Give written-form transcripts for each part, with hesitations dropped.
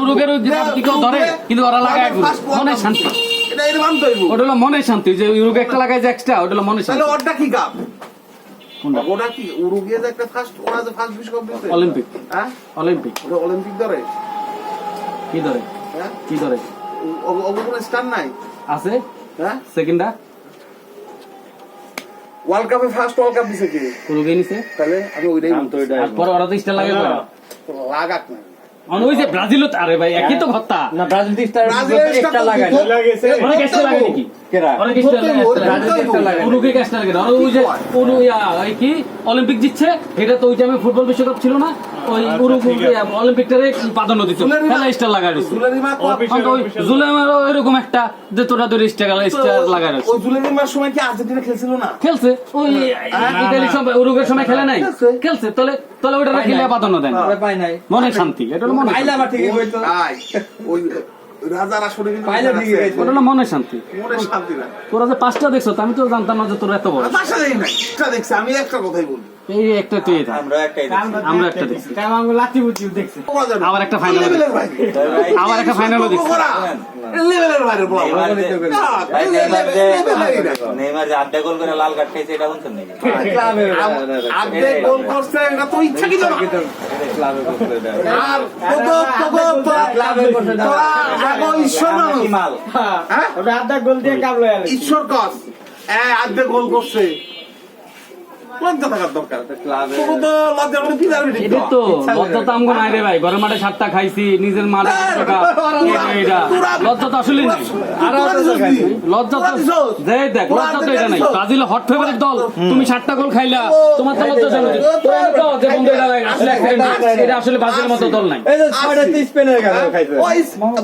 উরুগের কি কেউ ধরে কিন্তু ওরা লাগায় মনে শান্তি। এটা এর মান তৈব ওটা হলো মনে শান্তি যে উরুগে একটা লাগায় যে এক্সট্রা ওটা হলো মনে শান্তি। তাহলে ওটা কি কাপ কোনটা ওটা কি উরুগে যে একটা ফার্স্ট ওরা যে ফার্স্ট বিশ্বকাপ দিতে অলিম্পিক হ্যাঁ অলিম্পিক ওটা অলিম্পিক ধরে কি ধরে হ্যাঁ কি ধরে ওগো কোনো স্টার নাই আছে হ্যাঁ সেকেন্ডটা ওয়ার্ল্ড কাপে ফার্স্ট ওয়ার্ল্ড কাপ দিছে কি উরুগে নিছে তাহলে আমি ওইটাই আর পরে ওরা তো স্টার লাগে পরে লাগাক না ওই যে ব্রাজিলও আরে ভাই একই তো কথা না ব্রাজিল স্টার একটা লাগায় লাগেছে অনেক স্টার লাগে নাকি কেরা অনেক স্টার লাগে উরুগে স্টার লাগে আর ওই যে ওই কি অলিম্পিক জিতছে এটা তো ওই টাইমে ফুটবল বিশ্বকাপ ছিল না ওই উরুগে অলিম্পিকটারে প্রাধান্য দিত খেলা স্টার লাগায় দিছে ওই জুলেমারও এরকম একটা যে তোরা তোর স্টার লাগায় দিছে ওই জুলেনিমার সময় কি আর্জেন্টিনা খেলছিল না খেলছে ওই ইতালির সময় উরুগের সময় খেলে নাই খেলছে তাহলে তাহলে ওটা খেলে প্রাধান্য দেন পাই নাই মনে শান্তি এটা হলো মনে পাইলা বা ঠিকই কইতো আই ওই রাজার আসরে কিন্তু পাইলা ঠিকই কইতো ওটা হলো মনে শান্তি মনে শান্তি না তোরা যে পাঁচটা দেখছো আমি তো জানতাম না যে তোরা এত বড় ভাষা দেই নাই এটা দেখছি আমি একটা কথাই বলি এই একটা তুই আমরা একটাই আমরা একটা দেখছি লাঠি বুঝি দেখছি তোমরা জানো আবার একটা ফাইনাল লেভেলের বাইরে আবার একটা ফাইনালও দেখছি লেভেলের বাইরে বলা নেইমার যে আড্ডা গোল করে লাল কার্ড খাইছে এটা শুনছেন নাকি? আপনি গোল করছে এটা তো ইচ্ছা কি জানো আর তোরা আগো ঈশ্বর মানুষ কি মাল? হ্যাঁ ওটা আধা গোল দিয়ে কাবলো ঈশ্বর কস আর্ধেক গোল করছে লজ্জা থাকার দরকার তোর তো লজ্জা করে কি জানবি এটা তো লজ্জা তো আমগো নাই রে ভাই ঘরের মাঠে 7টা খাইছি নিজের মাঠে টাকা এটা লজ্জা তো আসলে নাই আর লজ্জা তো দেখ লজ্জা তো এটা নাই ব্রাজিল হট ফেভারিট দল তুমি 7টা গোল খাইলা তোমার তো লজ্জা জানো তোরা তো যে বন্ধু এটা আসলে অ্যাক্সিডেন্ট এটা আসলে ব্রাজিলের মতো দল নাই এই যে 6টা 30 স্পেনের গেল খাইছে ওই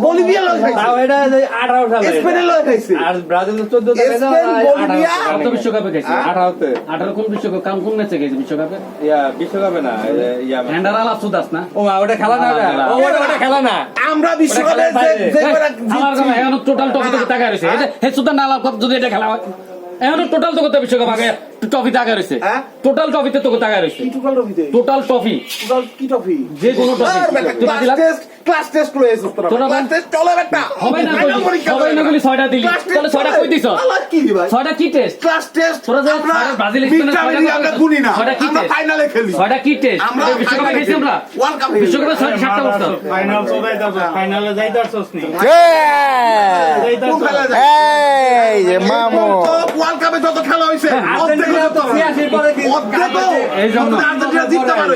বলিভিয়া লয় খাইছে তাও এটা 18 সালে স্পেনের লয় খাইছে আর ব্রাজিল 14 তে গেছে স্পেন বলিভিয়া কত বিশ্বকাপে গেছে 18 তে 18 কোন বিশ্বকাপ কোন ম্যাচে গেছে বিশ্বকাপে ইয়া বিশ্বকাপে না ইয়া হ্যান্ডার আলা সুদাস না ও ওটা খেলা না ওটা খেলা না আমরা বিশ্বকাপে আমার কথা এখন টোটাল টপি তো টাকা রয়েছে হে সুদান না আলাপ যদি এটা খেলা হয় এখন টোটাল তো কত বিশ্বকাপ আগে ট্রফি টাকা রয়েছে টোটাল ট্রফিতে তো টাকা রয়েছে টোটাল ট্রফি কি টফি যে কোনো ট্রফি ক্লাস টেস্ট লয়েছে তোরা ক্লাস টেস্ট চলে বেটা হবে না হবে না বলি 6টা দিলি তাহলে 6টা কই দিছ আল্লাহ কি ভাই 6টা কি টেস্ট ক্লাস টেস্ট তোরা যে ব্রাজিল স্পেনের আমরা গুনি না 6টা কি আমরা টেস্ট ফাইনালে খেলি 6টা কি টেস্ট আমরা বিশ্বকাপে গেছি আমরা ওয়ার্ল্ড কাপে বিশ্বকাপে 7টা বছর ফাইনাল চোদাইতাছ ফাইনালে যাইতাছস নি এই যে মামু ওয়ার্ল্ড কাপে যত খেলা হইছে অর্ধেক তো 86 পরে কি অর্ধেক এই জন্য আর্জেন্টিনা জিততে পারে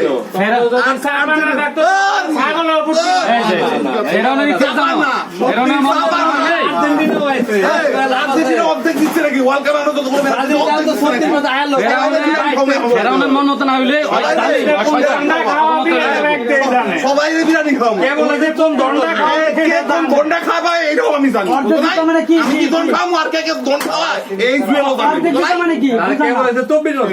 ফেরাউনের ইচ্ছা জানো ফেরাউনের মন আর্জেন্টিনা অর্ধেক জিতছে নাকি ওয়ার্ল্ড কাপে আমরা তো কোনো ফেরাউনের মন মতো না হইলে সবাই বিরিয়ানি খাও দন্ডা খাওয়া এটাও আমি জানি আমি কি দন খাবো আর কে কে দন খাওয়া এই জুয়েল মানে কি কে বলেছে তো বিনো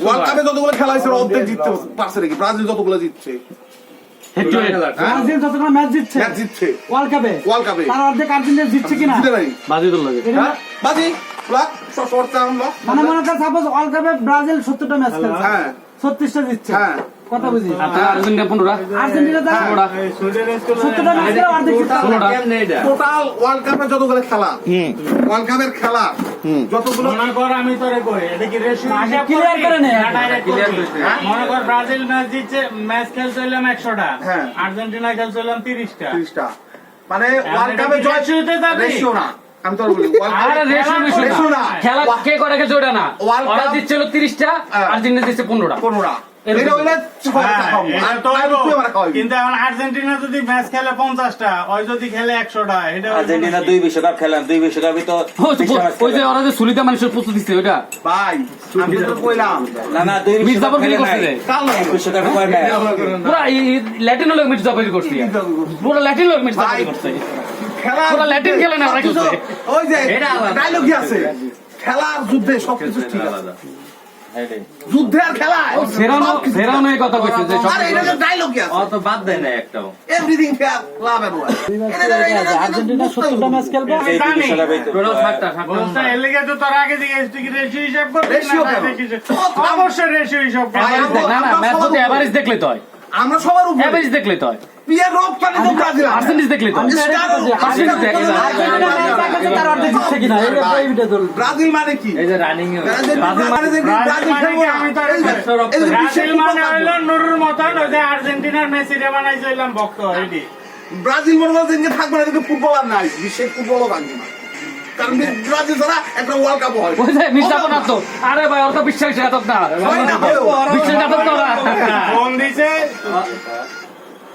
ওয়ার্ল্ড কাপে যতগুলো খেলা হয়েছে অর্ধেক জিততে পারছে নাকি ব্রাজিল যতগুলো জিতছে ব্রাজিল যতগুলো ম্যাচ জিতছে ম্যাচ জিতছে ওয়ার্ল্ড কাপে তার অর্ধেক আর্জেন্টিনা জিতছে কিনা জিতে নাই বাজি তো লাগে বাজি ব্লক শর্ট চাউন ব্লক মানে মনে কর সাপোজ ওয়ার্ল্ড কাপে ব্রাজিল 70টা ম্যাচ খেলছে হ্যাঁ 36টা জিতছে হ্যাঁ কথা বুঝি আর্জেন্টিনা 15টা আর্জেন্টিনা 70টা ম্যাচ খেলে অর্ধেক জিতছে টোটাল ওয়ার্ল্ড কাপে যতগুলো খেলা ওয়ার্ল্ড কাপের খেলা যতগুলো মনে কর আমি তোরে কই এটা কি রেশিও ক্লিয়ার করে নে ক্লিয়ার করতে মনে কর ব্রাজিল ম্যাচ জিতছে ম্যাচ খেলছিলাম 100টা হ্যাঁ। আর্জেন্টিনা খেলছিলাম 30টা 30টা মানে ওয়ার্ল্ড কাপে জয় রেশিওতে যাবে রেশিও না আমি তোর বলি আরে রেশিও না খেলা কে করে গেছে ওটা না World ওরা Cup- দিচ্ছিল 30টা আর্জেন্টিনা দিচ্ছে 15টা 15টা এরকম। এটা হইলে আর তো কিন্তু এখন আর্জেন্টিনা যদি ম্যাচ খেলে 50টা ওই যদি খেলে 100টা এটা আর্জেন্টিনা 2 বিশ্বকাপ খেলেন 2 বিশ্বকাপই তো ওই যে ওরা যে সুলিতা মানুষের পুষু দিচ্ছে ওইটা ভাই আমি তো কইলাম না না 2 মির্জাপুর বিশ্বকাপ কি খেলে করছে রে? কাল না বিশ্বকাপে কয় নাই পুরা ল্যাটিন লোক মির্জাপুর করছে পুরো ল্যাটিন লোক মির্জাপুর করছে খেলা পুরো ল্যাটিন খেলে না ওরা করছে ওই যে ডায়লগই আছে খেলার যুদ্ধে সবকিছু ঠিক আছে যুদ্ধে আর খেলা ফেরাউন এই কথা কইছে যে আরে এটা ডায়লগই আছে অত বাদ দেয় না একটাও everything fair love and war Argentina 70টা ম্যাচ খেলবে এই বিশ্বকাপে তো টোটাল 7টা বলতে এর লেগে তো তোর আগে দিকে রেশিও হিসাব করতে Ratio কেন? অবশ্যই রেশিও হিসাব করতে না না ম্যাচ যদি এভারেজ দেখলে তো হয় আমরা সবার উপরে অ্যাভারেজ দেখলে তো হয়। পিয়ার রপ্তানি তো ব্রাজিল পার্সেন্টেজ দেখলে তো হয়। পার্সেন্টেজ দেখলে তো হয়। আর্জেন্টিনা ম্যাচ দেখাচ্ছে তার অর্ধেক জিতছে কিনা এই ভিডিও চলবে। ব্রাজিল মানে কি? এই যে রানিং ব্রাজিল মানে যে ব্রাজিল মানে খেলবো কি? না। আমি তো এই যে- এই যে বিশ্বের ব্রাজিল ফুটবল মানে হইলো থাকবো। নুরুর মতন ওই যে আর্জেন্টিনার মেসিরে বানাইছে হইলাম ভক্ত এটি। ব্রাজিল মনে করছে যে থাকবে না, কিন্তু ফুটবলার নাই, বিশ্বের ফুটবলও থাকবে না, কারণ ব্রাজিল ছাড়া একটা ওয়ার্ল্ড কাপ হয়। ওই যে মির্জাপুরাত্মক। আরে ভাই ওর তো বিশ্বাসঘাতক না, হয় না, হয় না। বিশ্বাসঘাতক তো ওরা। ফোন দিছে